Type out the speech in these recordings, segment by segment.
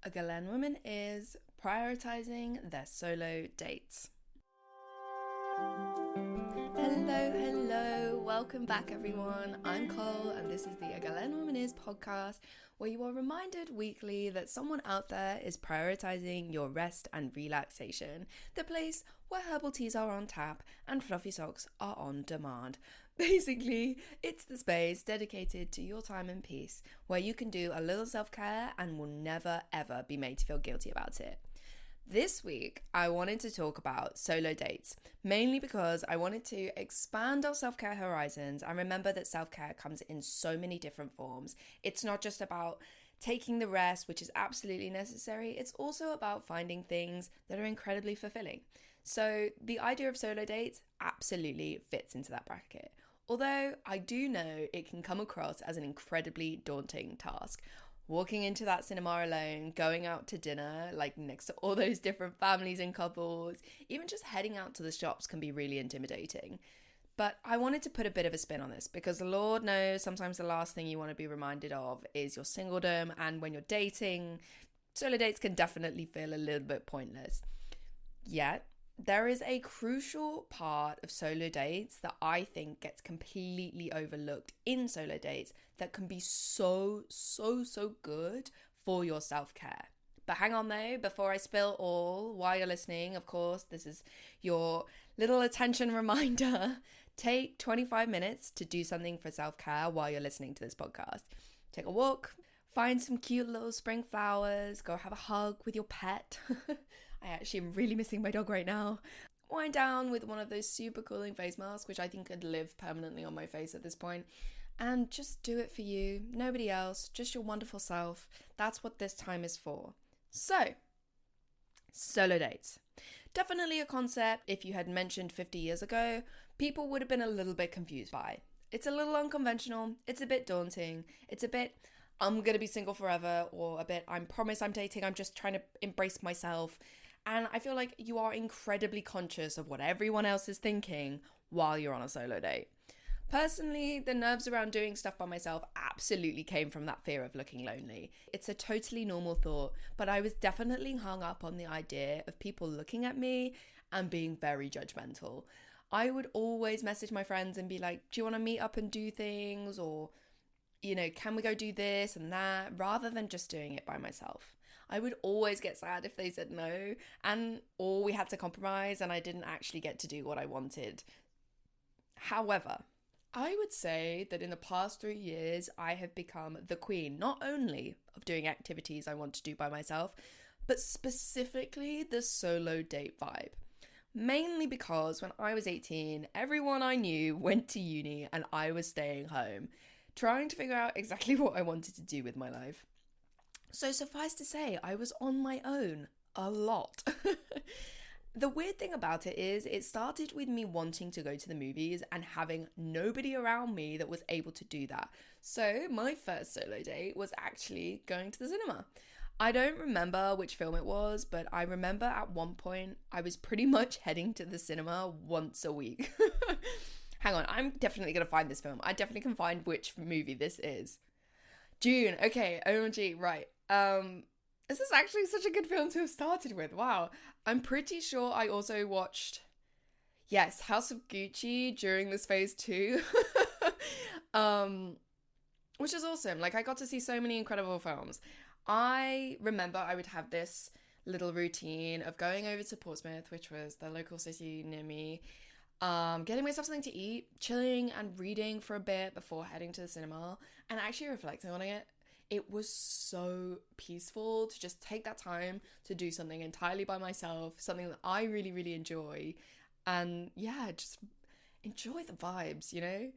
A Galene Woman is prioritising their solo dates. Hello, welcome back everyone. I'm Cole and this is the A Galene Woman is podcast, where you are reminded weekly that someone out there is prioritising your rest and relaxation, the place where herbal teas are on tap and fluffy socks are on demand. Basically, it's the space dedicated to your time and peace, where you can do a little self-care and will never ever be made to feel guilty about it. This week, I wanted to talk about solo dates, mainly because I wanted to expand our self-care horizons and remember that self-care comes in so many different forms. It's not just about taking the rest, which is absolutely necessary. It's also about finding things that are incredibly fulfilling. So the idea of solo dates absolutely fits into that bracket. Although I do know it can come across as an incredibly daunting task. Walking into that cinema alone, going out to dinner, like next to all those different families and couples, even just heading out to the shops can be really intimidating. But I wanted to put a bit of a spin on this because the Lord knows sometimes the last thing you want to be reminded of is your singledom, and when you're dating, solo dates can definitely feel a little bit pointless. Yet, there is a crucial part of solo dates that I think gets completely overlooked in solo dates that can be so good for your self-care. But hang on though, before I spill all, while you're listening, of course, this is your little attention reminder. Take 25 minutes to do something for self-care while you're listening to this podcast. Take a walk, find some cute little spring flowers, go have a hug with your pet. I actually am really missing my dog right now. Wind down with one of those super cooling face masks, which I think could live permanently on my face at this point. And just do it for you, nobody else, just your wonderful self. That's what this time is for. So, solo dates. Definitely a concept if you had mentioned 50 years ago, people would have been a little bit confused by. It's a little unconventional, it's a bit daunting, it's a bit I'm going to be single forever, or a bit I promise I'm dating, I'm just trying to embrace myself. And I feel like you are incredibly conscious of what everyone else is thinking while you're on a solo date. Personally, the nerves around doing stuff by myself absolutely came from that fear of looking lonely. It's a totally normal thought, but I was definitely hung up on the idea of people looking at me and being very judgmental. I would always message my friends and be like, do you want to meet up and do things? Or, you know, can we go do this and that, rather than just doing it by myself. I would always get sad if they said no, or we had to compromise and I didn't actually get to do what I wanted. However, I would say that in the past 3 years, I have become the queen, not only of doing activities I want to do by myself, but specifically the solo date vibe. Mainly because when I was 18, everyone I knew went to uni and I was staying home, trying to figure out exactly what I wanted to do with my life. So suffice to say, I was on my own a lot. The weird thing about it is it started with me wanting to go to the movies and having nobody around me that was able to do that. So my first solo date was actually going to the cinema. I don't remember which film it was, but I remember at one point I was pretty much heading to the cinema once a week. Hang on, I'm definitely going to find this film. I definitely can find which movie this is. Dune. Okay, OMG, right. This is actually such a good film to have started with. Wow. I'm pretty sure I also watched, yes, House of Gucci during this phase too. Which is awesome. Like, I got to see so many incredible films. I remember I would have this little routine of going over to Portsmouth, which was the local city near me, getting myself something to eat, chilling and reading for a bit before heading to the cinema, and actually reflecting on it. It was so peaceful to just take that time to do something entirely by myself, something that I really, really enjoy. And yeah, just enjoy the vibes, you know?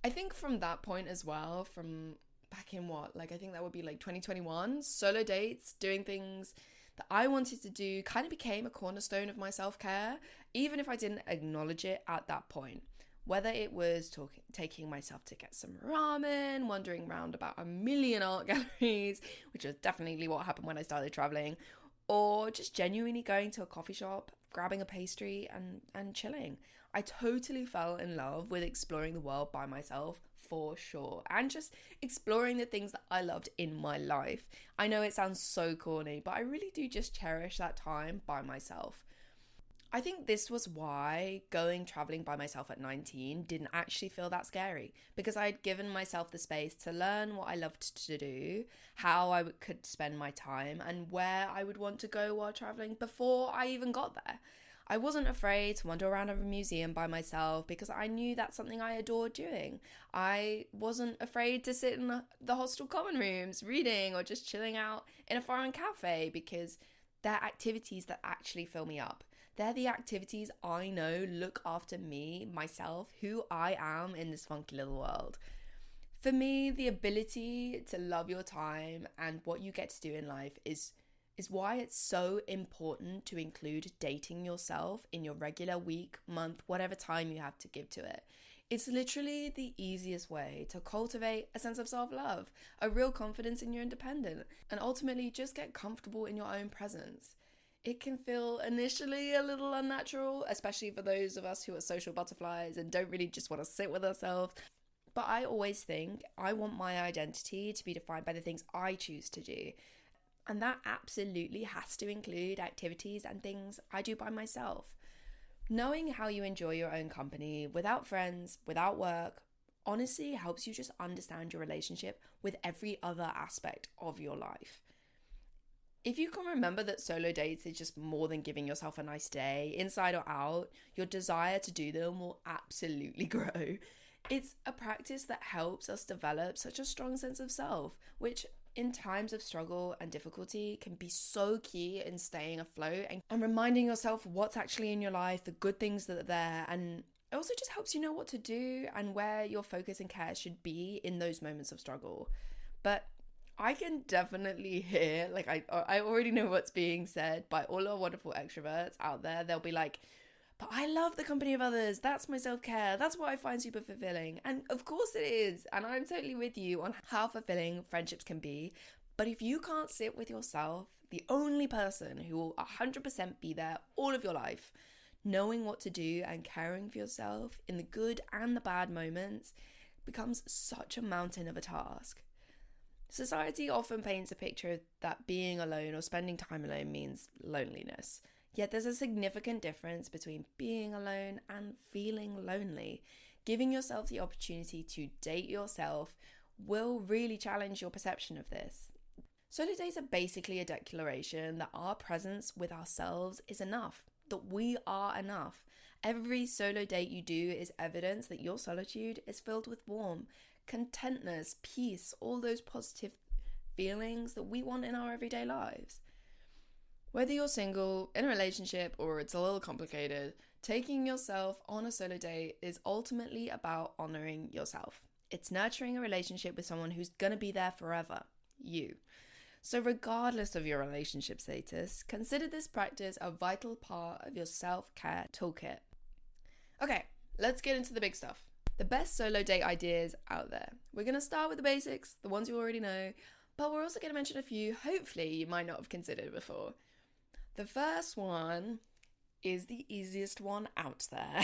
I think from that point as well, from back in I think that would be like 2021, solo dates, doing things that I wanted to do kind of became a cornerstone of my self-care, even if I didn't acknowledge it at that point. Whether it was taking myself to get some ramen, wandering around about a million art galleries, which was definitely what happened when I started traveling, or just genuinely going to a coffee shop, grabbing a pastry and chilling. I totally fell in love with exploring the world by myself for sure. And just exploring the things that I loved in my life. I know it sounds so corny, but I really do just cherish that time by myself. I think this was why going traveling by myself at 19 didn't actually feel that scary, because I had given myself the space to learn what I loved to do, how I could spend my time, and where I would want to go while traveling before I even got there. I wasn't afraid to wander around a museum by myself because I knew that's something I adored doing. I wasn't afraid to sit in the hostel common rooms reading or just chilling out in a foreign cafe because they're activities that actually fill me up. They're the activities I know look after me, myself, who I am in this funky little world. For me, the ability to love your time and what you get to do in life is why it's so important to include dating yourself in your regular week, month, whatever time you have to give to it. It's literally the easiest way to cultivate a sense of self-love, a real confidence in your independence, and ultimately just get comfortable in your own presence. It can feel initially a little unnatural, especially for those of us who are social butterflies and don't really just want to sit with ourselves. But I always think I want my identity to be defined by the things I choose to do. And that absolutely has to include activities and things I do by myself. Knowing how you enjoy your own company without friends, without work, honestly helps you just understand your relationship with every other aspect of your life. If you can remember that solo dates is just more than giving yourself a nice day, inside or out, your desire to do them will absolutely grow. It's a practice that helps us develop such a strong sense of self, which in times of struggle and difficulty can be so key in staying afloat and reminding yourself what's actually in your life, the good things that are there, and it also just helps you know what to do and where your focus and care should be in those moments of struggle. But I can definitely hear, like I already know what's being said by all our wonderful extroverts out there. They'll be like, but I love the company of others. That's my self-care. That's what I find super fulfilling. And of course it is. And I'm totally with you on how fulfilling friendships can be. But if you can't sit with yourself, the only person who will 100% be there all of your life, knowing what to do and caring for yourself in the good and the bad moments becomes such a mountain of a task. Society often paints a picture that being alone or spending time alone means loneliness. Yet there's a significant difference between being alone and feeling lonely. Giving yourself the opportunity to date yourself will really challenge your perception of this. Solo dates are basically a declaration that our presence with ourselves is enough, that we are enough. Every solo date you do is evidence that your solitude is filled with warmth, contentness, peace, all those positive feelings that we want in our everyday lives. Whether you're single, in a relationship, or it's a little complicated, taking yourself on a solo date is ultimately about honoring yourself. It's nurturing a relationship with someone who's gonna be there forever, you. So regardless of your relationship status, consider this practice a vital part of your self-care toolkit. Okay, let's get into the big stuff. The best solo date ideas out there. We're going to start with the basics, the ones you already know, but we're also going to mention a few hopefully you might not have considered before. The first one is the easiest one out there,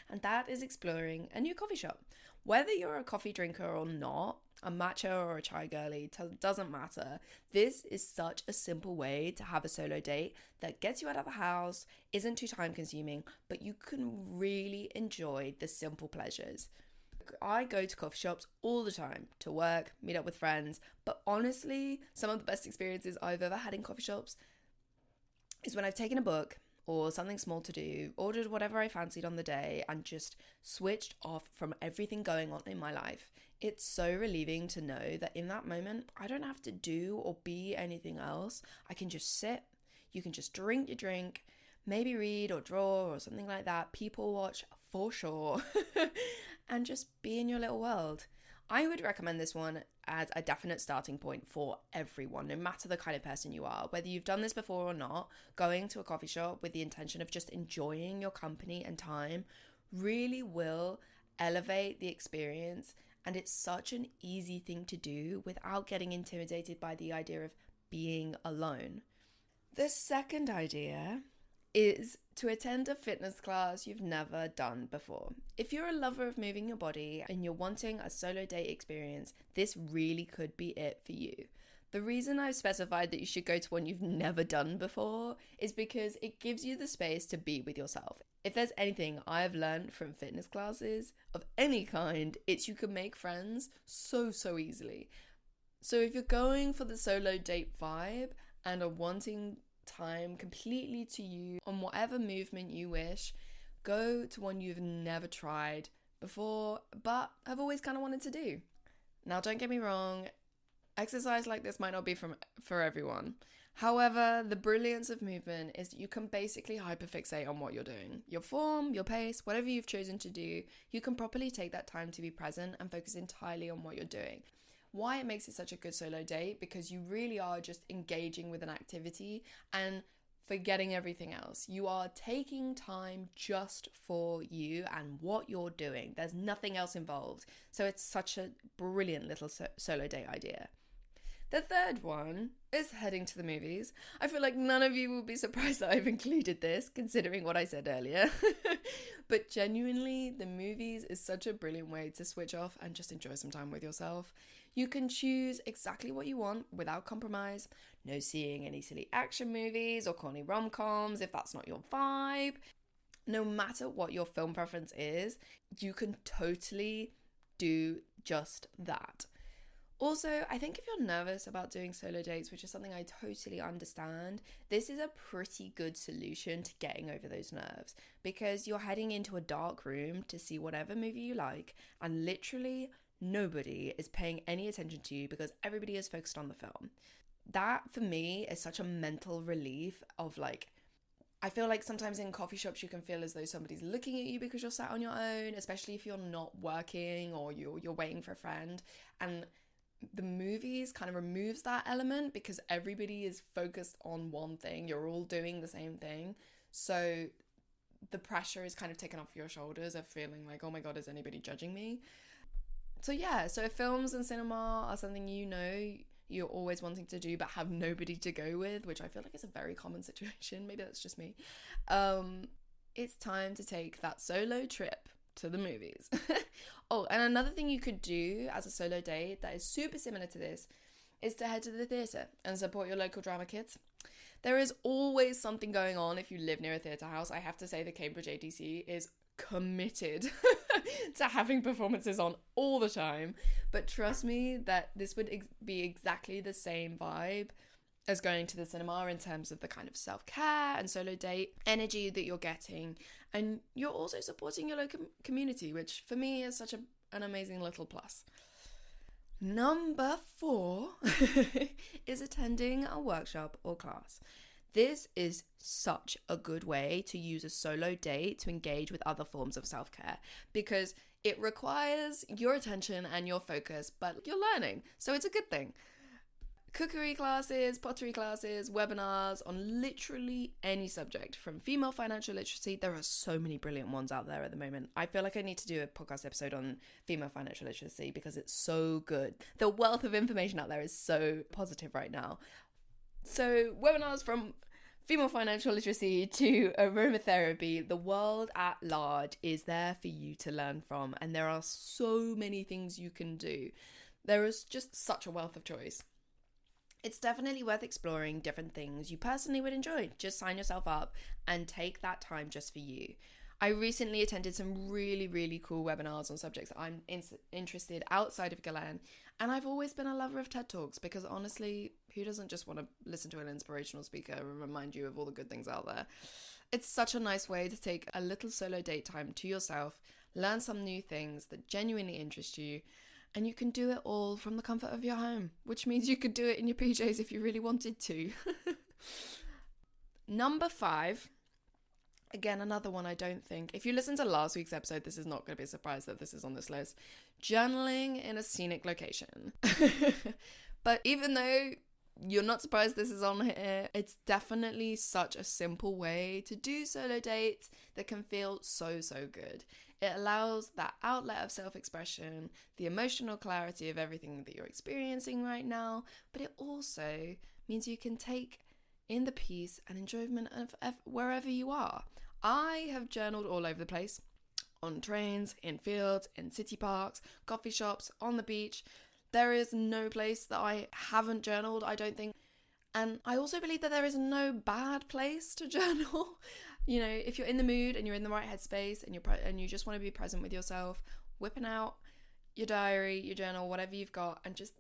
and that is exploring a new coffee shop. Whether you're a coffee drinker or not, a matcha or a chai girly, doesn't matter. This is such a simple way to have a solo date that gets you out of the house, isn't too time consuming, but you can really enjoy the simple pleasures. I go to coffee shops all the time to work, meet up with friends, but honestly, some of the best experiences I've ever had in coffee shops is when I've taken a book or something small to do, ordered whatever I fancied on the day, and just switched off from everything going on in my life. It's so relieving to know that in that moment, I don't have to do or be anything else. I can just sit, you can just drink your drink, maybe read or draw or something like that, people watch for sure, and just be in your little world. I would recommend this one as a definite starting point for everyone, no matter the kind of person you are. Whether you've done this before or not, going to a coffee shop with the intention of just enjoying your company and time really will elevate the experience, and it's such an easy thing to do without getting intimidated by the idea of being alone. The second idea is to attend a fitness class you've never done before. If you're a lover of moving your body and you're wanting a solo date experience, this really could be it for you. The reason I've specified that you should go to one you've never done before is because it gives you the space to be with yourself. If there's anything I've learned from fitness classes of any kind, it's you can make friends so easily. So if you're going for the solo date vibe and are wanting time completely to you on whatever movement you wish, go to one you've never tried before but have always kind of wanted to do. Now, don't get me wrong, exercise like this might not be for everyone. However, the brilliance of movement is that you can basically hyperfixate on what you're doing. Your form, your pace, whatever you've chosen to do, you can properly take that time to be present and focus entirely on what you're doing. Why it makes it such a good solo date? Because you really are just engaging with an activity and forgetting everything else. You are taking time just for you and what you're doing. There's nothing else involved. So it's such a brilliant little solo date idea. The third one is heading to the movies. I feel like none of you will be surprised that I've included this, considering what I said earlier. But genuinely, the movies is such a brilliant way to switch off and just enjoy some time with yourself. You can choose exactly what you want without compromise. No seeing any silly action movies or corny rom-coms if that's not your vibe. No matter what your film preference is, you can totally do just that. Also, I think if you're nervous about doing solo dates, which is something I totally understand, this is a pretty good solution to getting over those nerves, because you're heading into a dark room to see whatever movie you like, and literally nobody is paying any attention to you because everybody is focused on the film. That, for me, is such a mental relief of like, I feel like sometimes in coffee shops you can feel as though somebody's looking at you because you're sat on your own, especially if you're not working or you're waiting for a friend. And the movies kind of removes that element because everybody is focused on one thing. You're all doing the same thing. So the pressure is kind of taken off your shoulders of feeling like, oh my God, is anybody judging me? So yeah, so if films and cinema are something you know you're always wanting to do but have nobody to go with, which I feel like is a very common situation, maybe that's just me, it's time to take that solo trip to the movies. Oh, and another thing you could do as a solo date that is super similar to this is to head to the theatre and support your local drama kids. There is always something going on if you live near a theatre house. I have to say the Cambridge ADC is committed to having performances on all the time, but trust me that this would be exactly the same vibe as going to the cinema in terms of the kind of self-care and solo date energy that you're getting. And you're also supporting your local community, which for me is such an amazing little plus. Number 4 is attending a workshop or class. This is such a good way to use a solo date to engage with other forms of self-care because it requires your attention and your focus, but you're learning, so it's a good thing. Cookery classes, pottery classes, webinars on literally any subject, from female financial literacy. There are so many brilliant ones out there at the moment. I feel like I need to do a podcast episode on female financial literacy because it's so good. The wealth of information out there is so positive right now. So webinars from female financial literacy to aromatherapy, the world at large is there for you to learn from, and there are so many things you can do. There is just such a wealth of choice. It's definitely worth exploring different things you personally would enjoy. Just sign yourself up and take that time just for you. I recently attended some really, really cool webinars on subjects that I'm interested outside of Galene, and I've always been a lover of TED Talks because honestly, who doesn't just want to listen to an inspirational speaker and remind you of all the good things out there? It's such a nice way to take a little solo date time to yourself, learn some new things that genuinely interest you, and you can do it all from the comfort of your home, which means you could do it in your PJs if you really wanted to. Number 5. Again, another one I don't think, if you listen to last week's episode, this is not going to be a surprise that this is on this list. Journaling in a scenic location. But even though you're not surprised this is on here, it's definitely such a simple way to do solo dates that can feel so good. It allows that outlet of self-expression, the emotional clarity of everything that you're experiencing right now, but it also means you can take in the peace and enjoyment of wherever you are. I have journaled all over the place, on trains, in fields, in city parks, coffee shops, on the beach. There is no place that I haven't journaled, I don't think. And I also believe that there is no bad place to journal. You know, if you're in the mood and you're in the right headspace and you just want to be present with yourself, whipping out your diary, your journal, whatever you've got, and just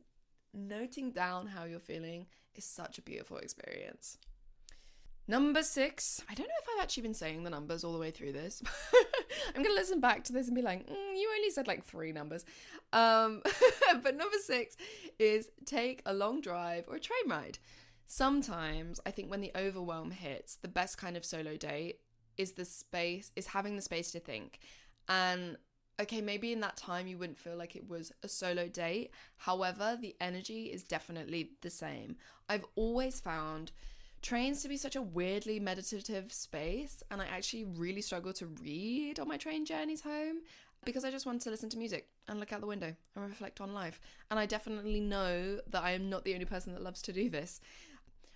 noting down how you're feeling is such a beautiful experience. Number 6. I don't know if I've actually been saying the numbers all the way through this. I'm going to listen back to this and be like, you only said like 3 numbers. But number 6 is take a long drive or a train ride. Sometimes I think when the overwhelm hits, the best kind of solo date is having the space to think. And okay, maybe in that time you wouldn't feel like it was a solo date. However, the energy is definitely the same. I've always found trains to be such a weirdly meditative space, and I actually really struggle to read on my train journeys home because I just want to listen to music and look out the window and reflect on life. And I definitely know that I am not the only person that loves to do this.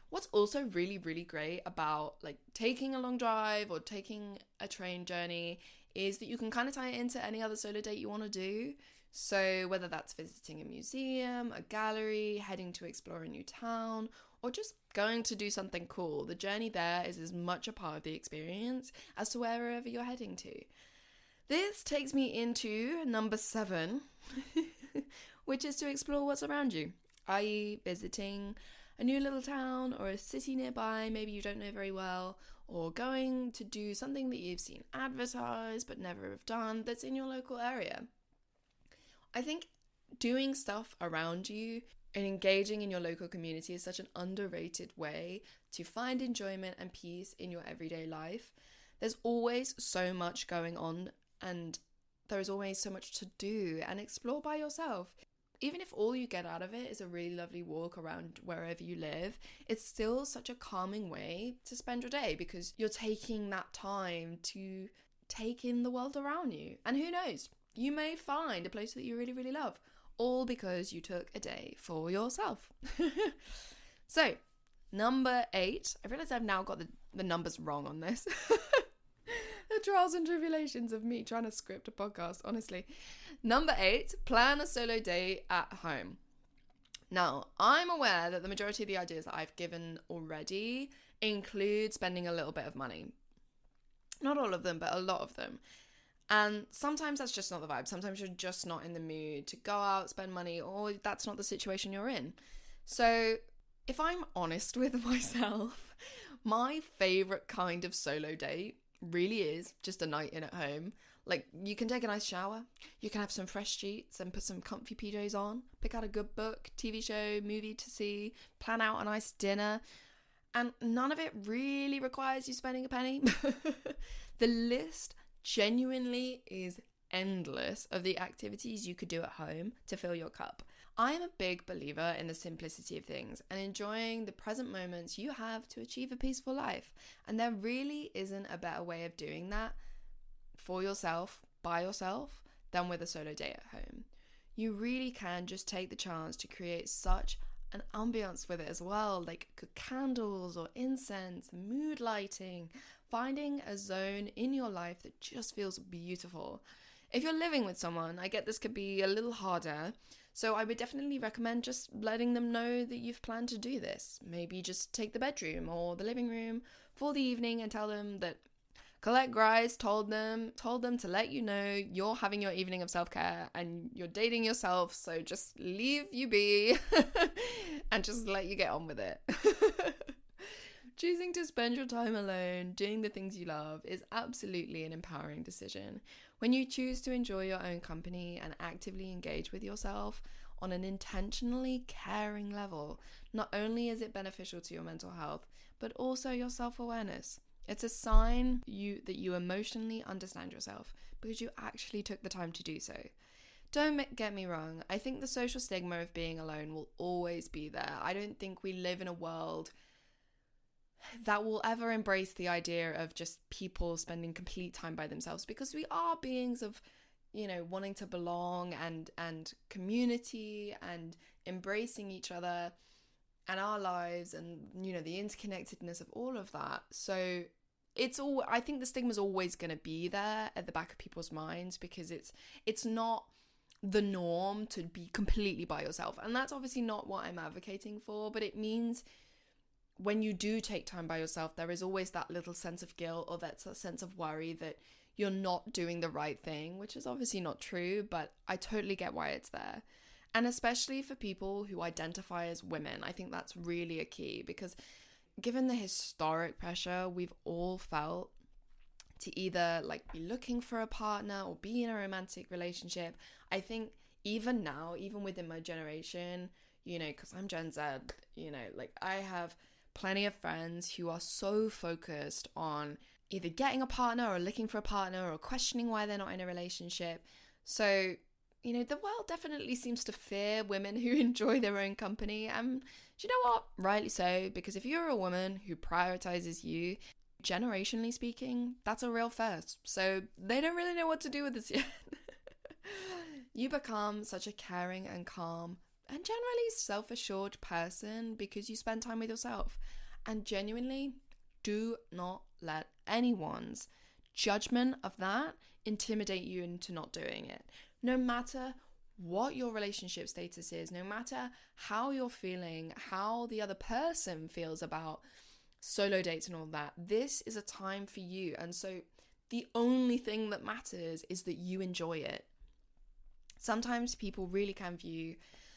What's also really, really great about like taking a long drive or taking a train journey is that you can kind of tie it into any other solo date you want to do. So whether that's visiting a museum, a gallery, heading to explore a new town, or just going to do something cool, the journey there is as much a part of the experience as to wherever you're heading to. This takes me into number 7, which is to explore what's around you, i.e. visiting a new little town or a city nearby maybe you don't know very well, or going to do something that you've seen advertised but never have done that's in your local area. I think doing stuff around you and engaging in your local community is such an underrated way to find enjoyment and peace in your everyday life. There's always so much going on and there's always so much to do and explore by yourself. Even if all you get out of it is a really lovely walk around wherever you live, it's still such a calming way to spend your day because you're taking that time to take in the world around you. And who knows, you may find a place that you really, really love, all because you took a day for yourself. So, number 8, I realize I've now got the numbers wrong on this. The trials and tribulations of me trying to script a podcast, honestly. Number 8, plan a solo day at home. Now, I'm aware that the majority of the ideas that I've given already include spending a little bit of money. Not all of them, but a lot of them. And sometimes that's just not the vibe. Sometimes you're just not in the mood to go out, spend money, or that's not the situation you're in. So if I'm honest with myself, my favorite kind of solo date really is just a night in at home. Like, you can take a nice shower, you can have some fresh sheets and put some comfy PJs on, pick out a good book, TV show, movie to see, plan out a nice dinner, and none of it really requires you spending a penny. The list genuinely is endless of the activities you could do at home to fill your cup. I am a big believer in the simplicity of things and enjoying the present moments you have to achieve a peaceful life. And there really isn't a better way of doing that for yourself, by yourself, than with a solo day at home. You really can just take the chance to create such an ambience with it as well, like good candles or incense, mood lighting, finding a zone in your life that just feels beautiful. If you're living with someone, I get this could be a little harder, so I would definitely recommend just letting them know that you've planned to do this. Maybe just take the bedroom or the living room for the evening and tell them that Colette Grice told them to let you know you're having your evening of self-care and you're dating yourself, so just leave you be and just let you get on with it. Choosing to spend your time alone, doing the things you love, is absolutely an empowering decision. When you choose to enjoy your own company and actively engage with yourself on an intentionally caring level, not only is it beneficial to your mental health, but also your self-awareness. It's a sign that you emotionally understand yourself because you actually took the time to do so. Don't get me wrong, I think the social stigma of being alone will always be there. I don't think we live in a world that will ever embrace the idea of just people spending complete time by themselves, because we are beings of, wanting to belong and community and embracing each other. and our lives and, you know, the interconnectedness of all of that. So I think the stigma is always going to be there at the back of people's minds, because it's not the norm to be completely by yourself. And that's obviously not what I'm advocating for, but it means when you do take time by yourself, there is always that little sense of guilt, or that sense of worry that you're not doing the right thing, which is obviously not true, but I totally get why it's there. And especially for people who identify as women, I think that's really a key, because given the historic pressure we've all felt to either like be looking for a partner or be in a romantic relationship, I think even now, even within my generation, you know, because I'm Gen Z, you know, like I have plenty of friends who are so focused on either getting a partner or looking for a partner or questioning why they're not in a relationship. So, you know, the world definitely seems to fear women who enjoy their own company. And do you know what? Rightly so, because if you're a woman who prioritizes you, generationally speaking, that's a real first. So they don't really know what to do with this yet. You become such a caring and calm and generally self-assured person because you spend time with yourself. And genuinely, do not let anyone's judgment of that intimidate you into not doing it. No matter what your relationship status is, no matter how you're feeling, how the other person feels about solo dates and all that, this is a time for you. And so the only thing that matters is that you enjoy it. Sometimes people really can view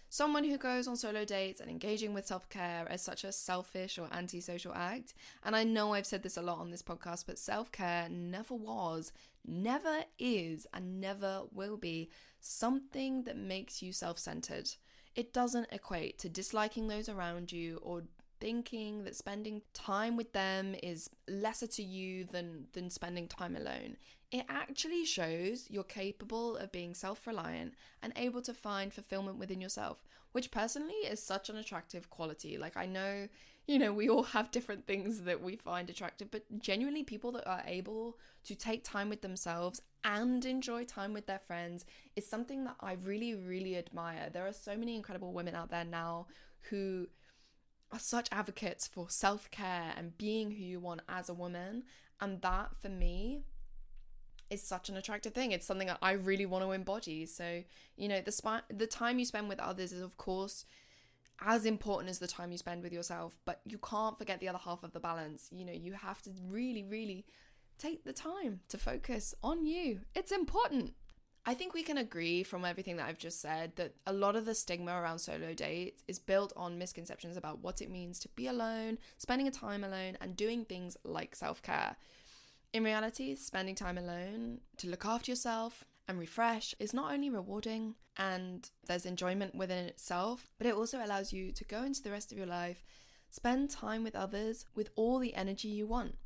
someone who goes on solo dates and engaging with self-care as such a selfish or antisocial act. And I know I've said this a lot on this podcast, but self-care never was, never is, and never will be something that makes you self-centered. It doesn't equate to disliking those around you or thinking that spending time with them is lesser to you than spending time alone. It actually shows you're capable of being self-reliant and able to find fulfillment within yourself, which personally is such an attractive quality. Like, I know, you know, we all have different things that we find attractive, but genuinely people that are able to take time with themselves and enjoy time with their friends is something that I really, really admire. There are so many incredible women out there now who are such advocates for self-care and being who you want as a woman. And that, for me, is such an attractive thing. It's something that I really want to embody. So, you know, the time you spend with others is, of course, as important as the time you spend with yourself, but you can't forget the other half of the balance. You know, you have to really, really take the time to focus on you. It's important. I think we can agree from everything that I've just said that a lot of the stigma around solo dates is built on misconceptions about what it means to be alone, spending a time alone, and doing things like self-care. In reality, spending time alone to look after yourself and refresh is not only rewarding and there's enjoyment within itself, but it also allows you to go into the rest of your life, spend time with others with all the energy you want,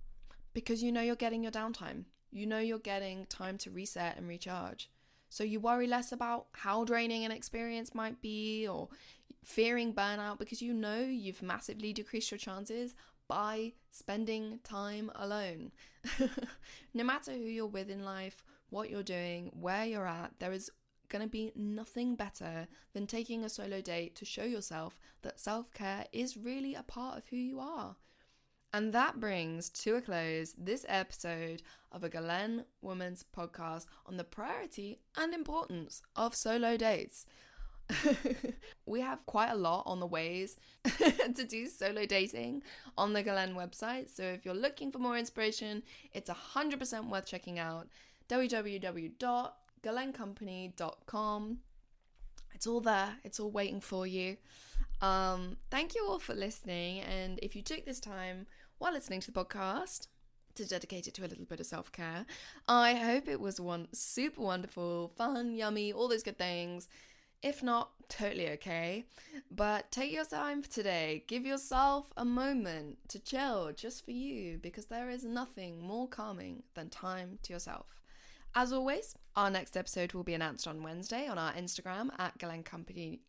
because you know you're getting your downtime. You know you're getting time to reset and recharge. So you worry less about how draining an experience might be or fearing burnout, because you know you've massively decreased your chances by spending time alone. No matter who you're with in life, what you're doing, where you're at, there is going to be nothing better than taking a solo date to show yourself that self-care is really a part of who you are. And that brings to a close this episode of a Galene Woman's podcast on the priority and importance of solo dates. We have quite a lot on the ways to do solo dating on the Galene website. So if you're looking for more inspiration, it's 100% worth checking out www.galenecompany.com. It's all there. It's all waiting for you. Thank you all for listening. And if you took this time while listening to the podcast to dedicate it to a little bit of self-care, I hope it was super wonderful, fun, yummy, all those good things. If not, totally okay. But take your time for today. Give yourself a moment to chill just for you, because there is nothing more calming than time to yourself. As always, our next episode will be announced on Wednesday on our Instagram @GaleneCompany_.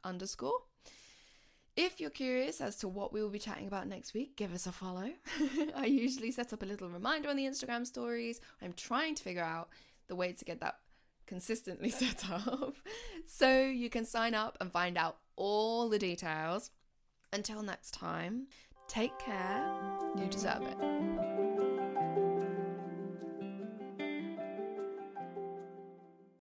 If you're curious as to what we will be chatting about next week, give us a follow. I usually set up a little reminder on the Instagram stories. I'm trying to figure out the way to get that consistently set up, so you can sign up and find out all the details. Until next time, take care. You deserve it.